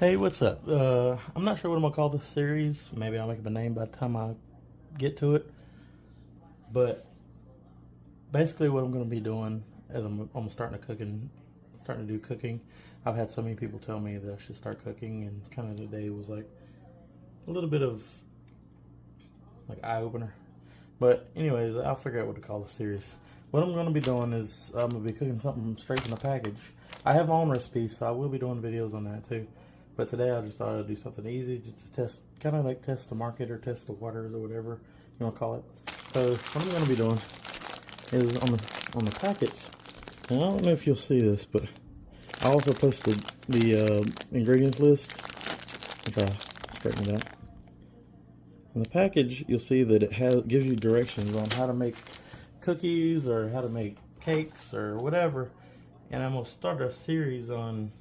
Hey, what's up? I'm not sure what I'm gonna call this series. Maybe I'll make up a name by the time I get to it. But basically, what I'm gonna be doing is I'm starting to do cooking. I've had so many people tell me that I should start cooking, and kind of today was like a little bit of like eye opener. But anyways, I'll figure out what to call the series. What I'm gonna be doing is I'm gonna be cooking something straight from the package. I have my own recipes, so I will be doing videos on that too. But today I just thought I'd do something easy just to test, kind of like test the market or test the waters or whatever you want to call it. So what I'm going to be doing is on the packets, and I don't know if you'll see this, but I also posted the ingredients list, which I straightened out. On the package, you'll see that it gives you directions on how to make cookies or how to make cakes or whatever. And I'm going to start a series on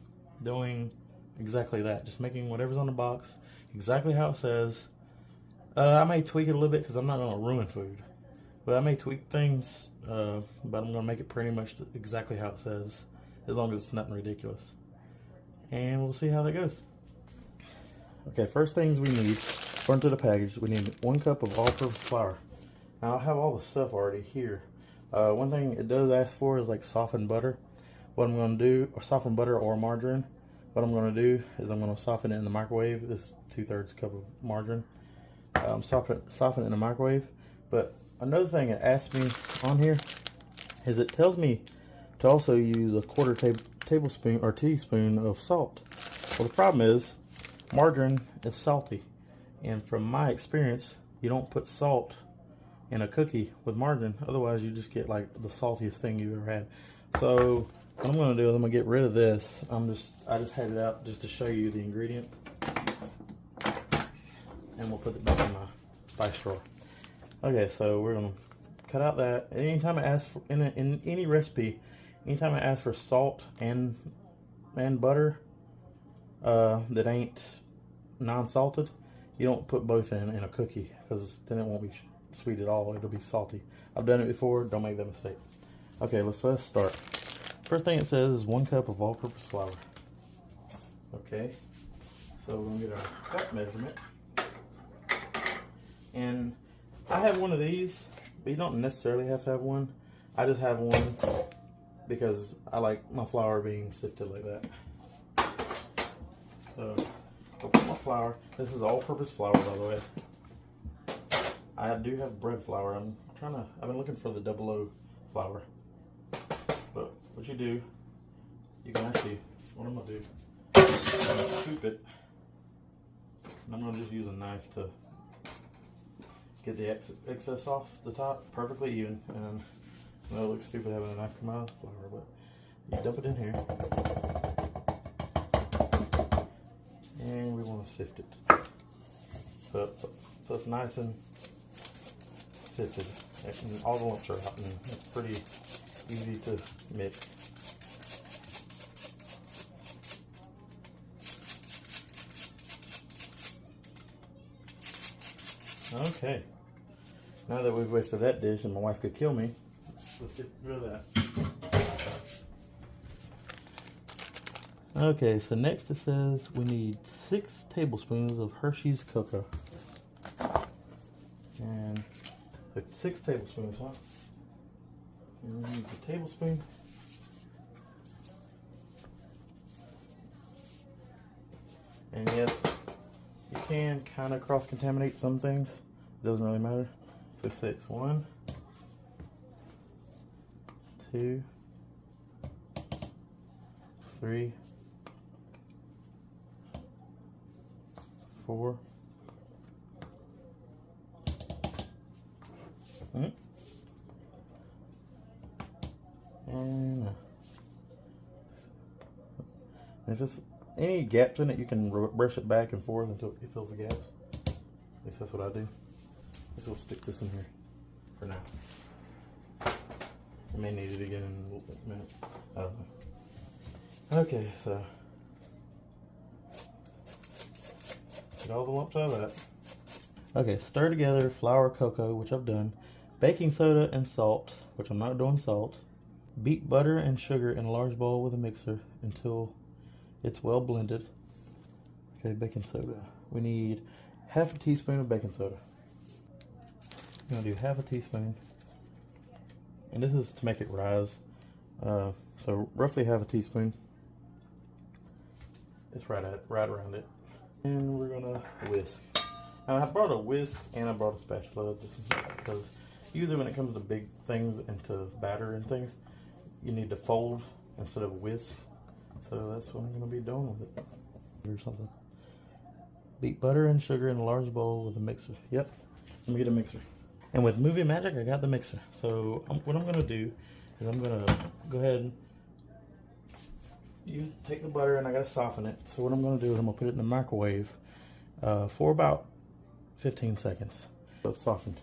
doing exactly that, just making whatever's on the box exactly how it says. I may tweak it a little bit because I'm not going to ruin food, but I may tweak things, but I'm going to make it pretty much exactly how it says, as long as it's nothing ridiculous. And we'll see how that goes. Okay, first things we need, according to the package, we need 1 cup of all-purpose flour. Now I have all the stuff already here. One thing it does ask for is like softened butter. What I'm going to do, or softened butter or margarine. What I'm going to do is I'm going to soften it in the microwave. This is 2/3 cup of margarine. Soften it in the microwave. But another thing it asks me on here is it tells me to also use a 1/4 tablespoon or teaspoon of salt. Well, the problem is margarine is salty, and from my experience, you don't put salt in a cookie with margarine. Otherwise, you just get like the saltiest thing you've ever had. So what I'm going to do is I'm going to get rid of this. I just had it out just to show you the ingredients, and we'll put it back in my spice drawer. Okay, so we're going to cut out that. Anytime I ask for, in any recipe, anytime I ask for salt and butter that ain't non-salted, you don't put both in a cookie, because then it won't be sweet at all. It'll be salty. I've done it before. Don't make that mistake. Okay, let's start. First thing it says is 1 cup of all-purpose flour. Okay, so we're gonna get our cup measurement, and I have one of these, but you don't necessarily have to have one. I just have one because I like my flour being sifted like that. So I'll put my flour. This is all-purpose flour, by the way. I do have bread flour. I've been looking for the 00 flour. But what you do, you can actually, what I'm going to do, I'm going to scoop it, and I'm going to just use a knife to get the excess off the top perfectly even. And I know it looks stupid having a knife come out of the flour, but you dump it in here, and we want to sift it. So it's nice and sifted, and all the lumps are out, and it's pretty easy to mix. Okay, now that we've wasted that dish and my wife could kill me, let's get rid of that. Okay, so next it says we need 6 tablespoons of Hershey's cocoa. And 6 tablespoons, huh? And we use the tablespoon. And yes, you can kind of cross-contaminate some things. It doesn't really matter. So 6. 1, 2, 3, 4. And if there's any gaps in it, you can brush it back and forth until it fills the gaps. At least that's what I do. Let's go stick this in here for now. I may need it again in a minute. I don't know. Okay, so get all the lumps out of that. Okay, stir together flour, cocoa, which I've done, baking soda and salt, which I'm not doing salt. Beat butter and sugar in a large bowl with a mixer until it's well blended. Okay, baking soda. We need half a teaspoon of baking soda. I'm gonna do half a teaspoon. And this is to make it rise. So roughly half a teaspoon. It's right around it. And we're gonna whisk. Now I brought a whisk and I brought a spatula just because usually when it comes to big things and to batter and things, you need to fold instead of whisk. So that's what I'm gonna be doing with it. Or something. Beat butter and sugar in a large bowl with a mixer. Yep, let me get a mixer. And with movie magic, I got the mixer. So what I'm gonna do is I'm gonna go ahead and take the butter and I gotta soften it. So what I'm gonna do is I'm gonna put it in the microwave for about 15 seconds. So it's softened.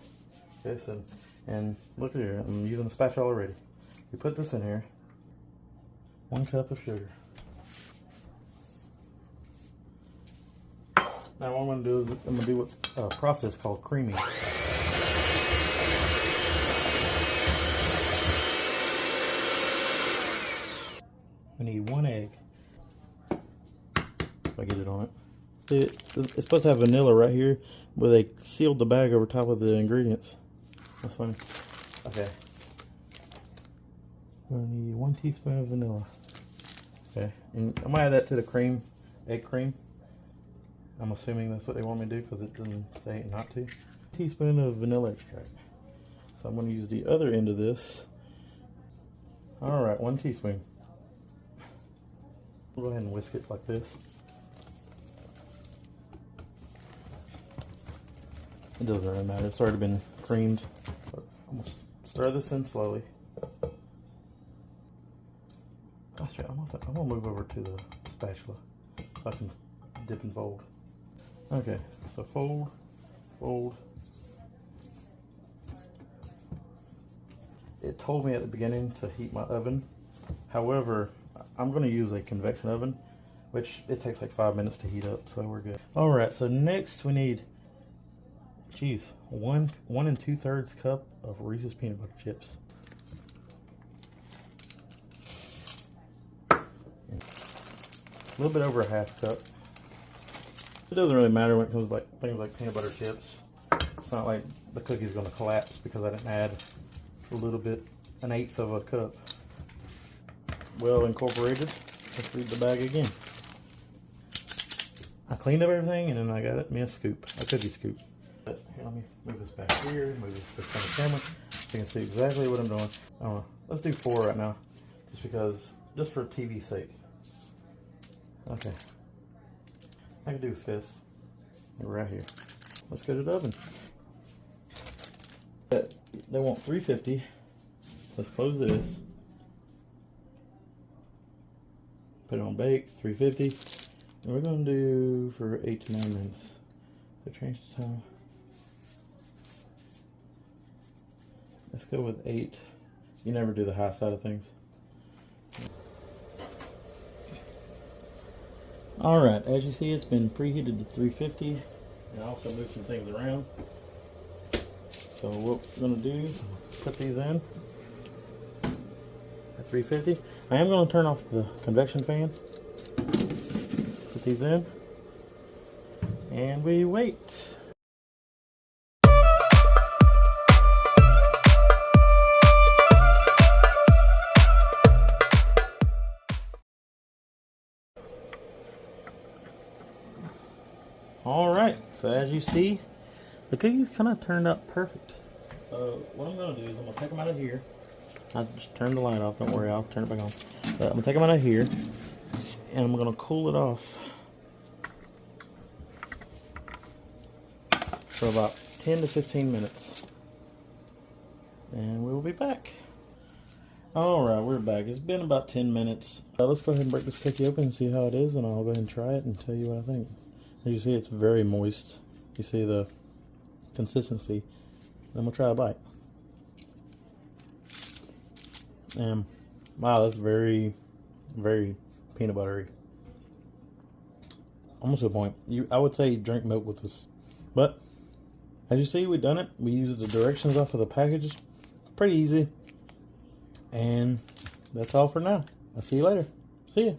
Okay, so, and look at here, I'm using a spatula already. We put this in here. 1 cup of sugar. Now what I'm gonna do is I'm gonna do what's a process called creaming. We need 1 egg. If I get it on it. It's supposed to have vanilla right here, but they sealed the bag over top of the ingredients. That's funny. Okay. We're gonna need 1 teaspoon of vanilla. Okay, and I'm gonna add that to the cream, egg cream. I'm assuming that's what they want me to do because it doesn't say not to. Teaspoon of vanilla extract. So I'm gonna use the other end of this. All right, 1 teaspoon. We'll go ahead and whisk it like this. It doesn't really matter, it's already been creamed. But I'm gonna stir this in slowly. Actually, I'm gonna move over to the spatula so I can dip and fold. Okay, so fold, fold. It told me at the beginning to heat my oven. However, I'm gonna use a convection oven, which it takes like 5 minutes to heat up, so we're good. All right, so next we need, geez, 1 2/3 cup of Reese's peanut butter chips. A little bit over a 1/2 cup. It doesn't really matter when it comes to like things like peanut butter chips. It's not like the cookie's gonna collapse because I didn't add a little bit, 1/8 of a cup. Well incorporated. Let's read the bag again. I cleaned up everything and then I got me a scoop, a cookie scoop. But here, let me move this back here, move this from the camera so you can see exactly what I'm doing. I don't know. Let's do 4 right now, just for TV's sake. Okay. I can do a 5th. Right here. Let's go to the oven. They want 350. Let's close this. Put it on bake, 350. And we're going to do for 8 to 9 minutes. So change the time. Let's go with 8. You never do the high side of things. Alright, as you see, it's been preheated to 350. And I also moved some things around. So what we're going to do is put these in at 350. I am going to turn off the convection fan. Put these in. And we wait. Alright, so as you see, the cookies kind of turned out perfect. So what I'm going to do is I'm going to take them out of here. I just turned the light off, don't worry, I'll turn it back on. But I'm going to take them out of here, and I'm going to cool it off for about 10 to 15 minutes. And we'll be back. Alright, we're back. It's been about 10 minutes. Let's go ahead and break this cookie open and see how it is, and I'll go ahead and try it and tell you what I think. As you see, it's very moist. You see the consistency. I'm gonna try a bite. And wow, that's very, very peanut buttery. Almost to a point. I would say drink milk with this. But as you see, we've done it. We used the directions off of the package. Pretty easy. And that's all for now. I'll see you later. See ya.